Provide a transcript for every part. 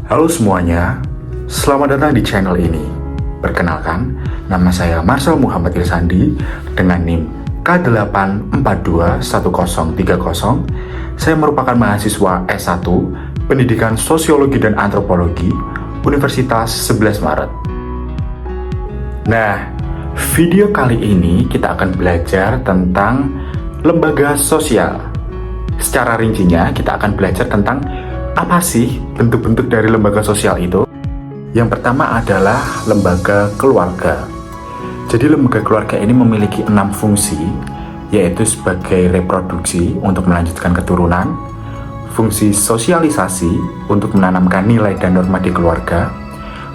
Halo semuanya, selamat datang di channel ini. Perkenalkan, nama saya Marcel Muhammad Irsandi dengan NIM K8421030. Saya merupakan mahasiswa S1 Pendidikan Sosiologi dan Antropologi Universitas 11 Maret. Nah, video kali ini kita akan belajar tentang lembaga sosial. Secara rincinya, kita akan belajar tentang apa sih bentuk-bentuk dari lembaga sosial itu? Yang pertama adalah lembaga keluarga. Jadi lembaga keluarga ini memiliki 6 fungsi, yaitu sebagai reproduksi untuk melanjutkan keturunan, fungsi sosialisasi untuk menanamkan nilai dan norma di keluarga,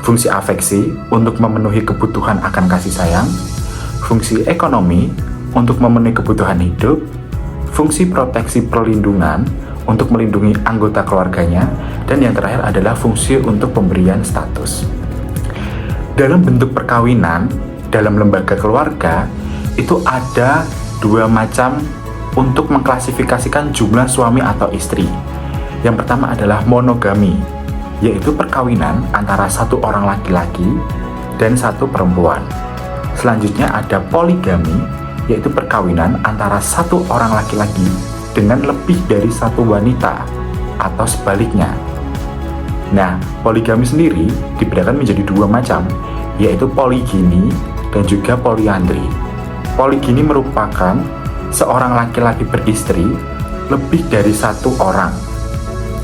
fungsi afeksi untuk memenuhi kebutuhan akan kasih sayang, fungsi ekonomi untuk memenuhi kebutuhan hidup, fungsi proteksi perlindungan untuk melindungi anggota keluarganya, dan yang terakhir adalah fungsi untuk pemberian status. Dalam bentuk perkawinan, dalam lembaga keluarga, itu ada 2 macam untuk mengklasifikasikan jumlah suami atau istri. Yang pertama adalah monogami, yaitu perkawinan antara 1 orang laki-laki dan 1 perempuan. Selanjutnya ada poligami, yaitu perkawinan antara 1 orang laki-laki dengan lebih dari 1 wanita atau sebaliknya. Nah, poligami sendiri dibedakan menjadi 2 macam, yaitu polygini dan juga polyandry. Polygini merupakan seorang laki-laki beristri lebih dari 1 orang.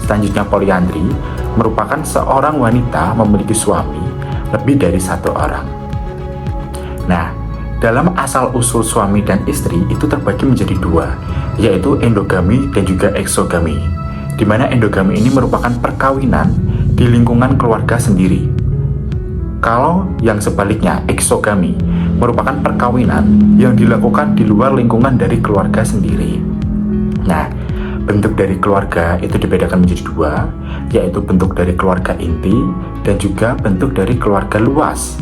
Selanjutnya polyandry merupakan seorang wanita memiliki suami lebih dari 1 orang. Nah, dalam asal-usul suami dan istri itu terbagi menjadi 2, yaitu endogami dan juga eksogami, di mana endogami ini merupakan perkawinan di lingkungan keluarga sendiri. Kalau yang sebaliknya, eksogami, merupakan perkawinan yang dilakukan di luar lingkungan dari keluarga sendiri. Nah, bentuk dari keluarga itu dibedakan menjadi 2, yaitu bentuk dari keluarga inti dan juga bentuk dari keluarga luas.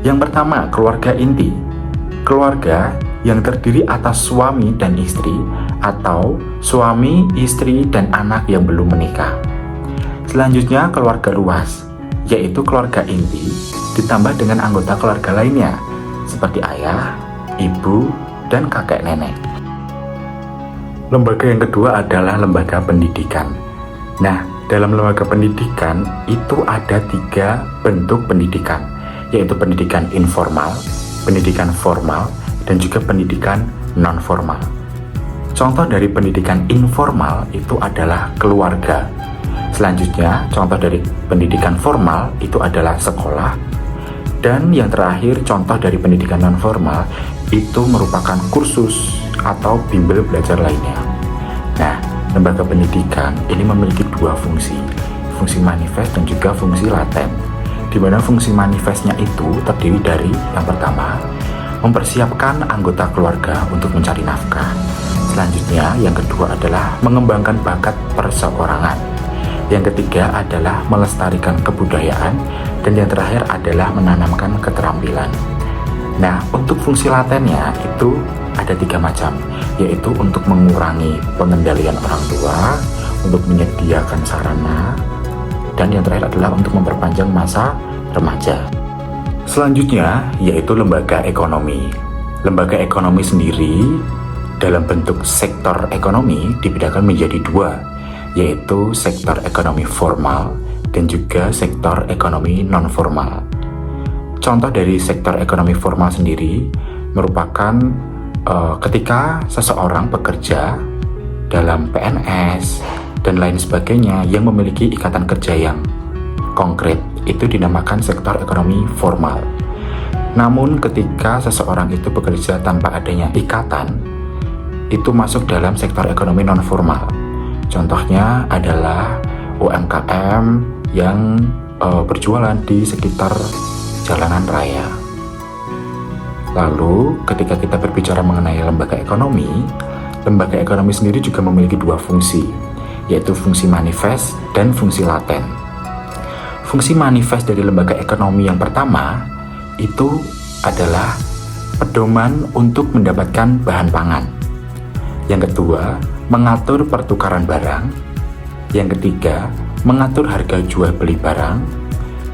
Yang pertama, keluarga inti. Keluarga yang terdiri atas suami dan istri atau suami, istri, dan anak yang belum menikah. Selanjutnya keluarga luas, yaitu keluarga inti ditambah dengan anggota keluarga lainnya seperti ayah, ibu, dan kakek nenek. Lembaga yang kedua adalah lembaga pendidikan. Nah, dalam lembaga pendidikan itu ada 3 bentuk pendidikan, yaitu pendidikan informal, pendidikan formal, dan juga pendidikan non-formal. Contoh dari pendidikan informal itu adalah keluarga. Selanjutnya, contoh dari pendidikan formal itu adalah sekolah. Dan yang terakhir, contoh dari pendidikan non-formal itu merupakan kursus atau bimbel belajar lainnya. Nah, lembaga pendidikan ini memiliki 2 fungsi, fungsi manifest dan juga fungsi laten. Di mana fungsi manifestnya itu terdiri dari yang pertama, mempersiapkan anggota keluarga untuk mencari nafkah. Selanjutnya, yang kedua adalah mengembangkan bakat perseorangan. Yang ketiga adalah melestarikan kebudayaan, dan yang terakhir adalah menanamkan keterampilan. Nah, untuk fungsi latennya itu ada 3 macam, yaitu untuk mengurangi pengendalian orang tua, untuk menyediakan sarana, dan yang terakhir adalah untuk memperpanjang masa remaja. Selanjutnya yaitu lembaga ekonomi. Lembaga ekonomi sendiri dalam bentuk sektor ekonomi dibedakan menjadi 2, yaitu sektor ekonomi formal dan juga sektor ekonomi non-formal. Contoh dari sektor ekonomi formal sendiri merupakan ketika seseorang bekerja dalam PNS dan lain sebagainya yang memiliki ikatan kerja yang konkret, itu dinamakan sektor ekonomi formal. Namun ketika seseorang itu bekerja tanpa adanya ikatan, itu masuk dalam sektor ekonomi non-formal. Contohnya adalah UMKM yang berjualan di sekitar jalanan raya. Lalu ketika kita berbicara mengenai lembaga ekonomi sendiri juga memiliki 2 fungsi, yaitu fungsi manifest dan fungsi laten. Fungsi manifest dari lembaga ekonomi yang pertama itu adalah pedoman untuk mendapatkan bahan pangan. Yang kedua, mengatur pertukaran barang. Yang ketiga, mengatur harga jual beli barang.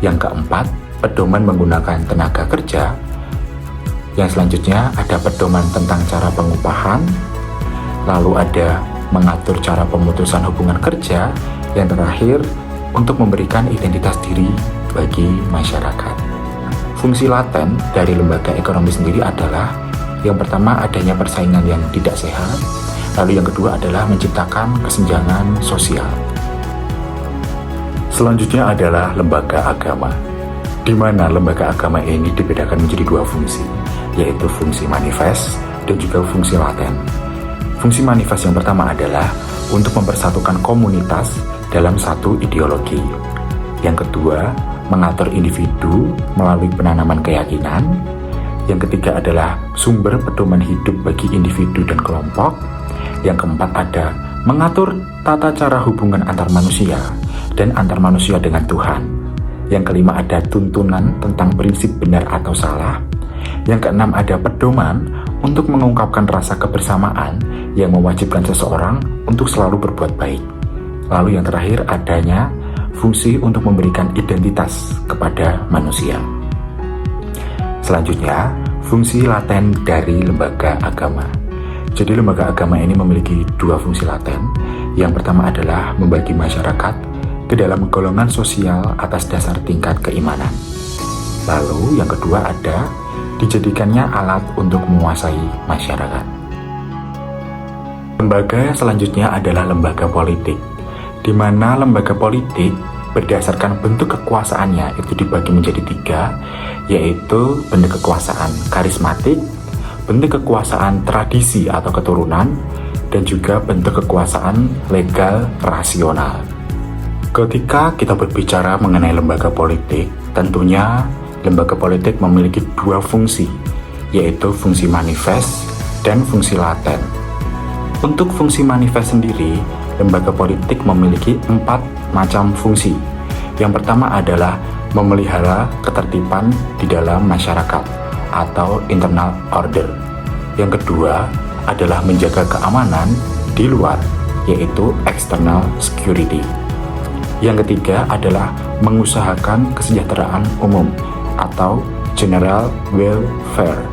Yang keempat, pedoman menggunakan tenaga kerja. Yang selanjutnya ada pedoman tentang cara pengupahan. Lalu ada mengatur cara pemutusan hubungan kerja. Yang terakhir, untuk memberikan identitas diri bagi masyarakat. Fungsi laten dari lembaga ekonomi sendiri adalah yang pertama adanya persaingan yang tidak sehat, lalu yang kedua adalah menciptakan kesenjangan sosial. Selanjutnya adalah lembaga agama, di mana lembaga agama ini dibedakan menjadi dua fungsi, yaitu fungsi manifest dan juga fungsi laten. Fungsi manifest yang pertama adalah untuk mempersatukan komunitas dalam satu ideologi. Yang kedua, mengatur individu melalui penanaman keyakinan. Yang ketiga adalah sumber pedoman hidup bagi individu dan kelompok. Yang keempat ada mengatur tata cara hubungan antar manusia dan antar manusia dengan Tuhan. Yang kelima ada tuntunan tentang prinsip benar atau salah. Yang keenam ada pedoman untuk mengungkapkan rasa kebersamaan yang mewajibkan seseorang untuk selalu berbuat baik. Lalu yang terakhir adanya fungsi untuk memberikan identitas kepada manusia. Selanjutnya, fungsi laten dari lembaga agama. Jadi lembaga agama ini memiliki dua fungsi laten. Yang pertama adalah membagi masyarakat ke dalam golongan sosial atas dasar tingkat keimanan. Lalu yang kedua ada dijadikannya alat untuk menguasai masyarakat. Lembaga selanjutnya adalah lembaga politik, di mana lembaga politik berdasarkan bentuk kekuasaannya itu dibagi menjadi tiga, yaitu bentuk kekuasaan karismatik, bentuk kekuasaan tradisi atau keturunan, dan juga bentuk kekuasaan legal rasional. Ketika kita berbicara mengenai lembaga politik, tentunya lembaga politik memiliki dua fungsi, yaitu fungsi manifest dan fungsi laten. Untuk fungsi manifest sendiri, lembaga politik memiliki 4 macam fungsi. Yang pertama adalah memelihara ketertiban di dalam masyarakat atau internal order. Yang kedua adalah menjaga keamanan di luar, yaitu external security. Yang ketiga adalah mengusahakan kesejahteraan umum atau general welfare.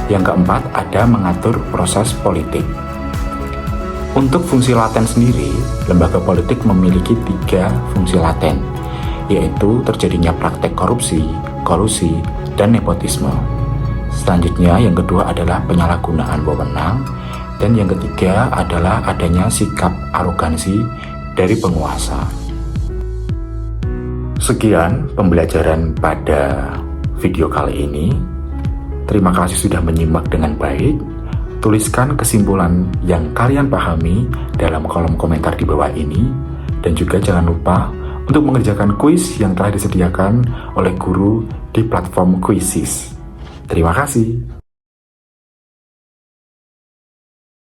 Yang keempat ada mengatur proses politik. Untuk fungsi laten sendiri, lembaga politik memiliki 3 fungsi laten, yaitu terjadinya praktek korupsi, kolusi, dan nepotisme. Selanjutnya, yang kedua adalah penyalahgunaan wewenang, dan yang ketiga adalah adanya sikap arogansi dari penguasa. Sekian pembelajaran pada video kali ini. Terima kasih sudah menyimak dengan baik. Tuliskan kesimpulan yang kalian pahami dalam kolom komentar di bawah ini. Dan juga jangan lupa untuk mengerjakan kuis yang telah disediakan oleh guru di platform Quizizz. Terima kasih.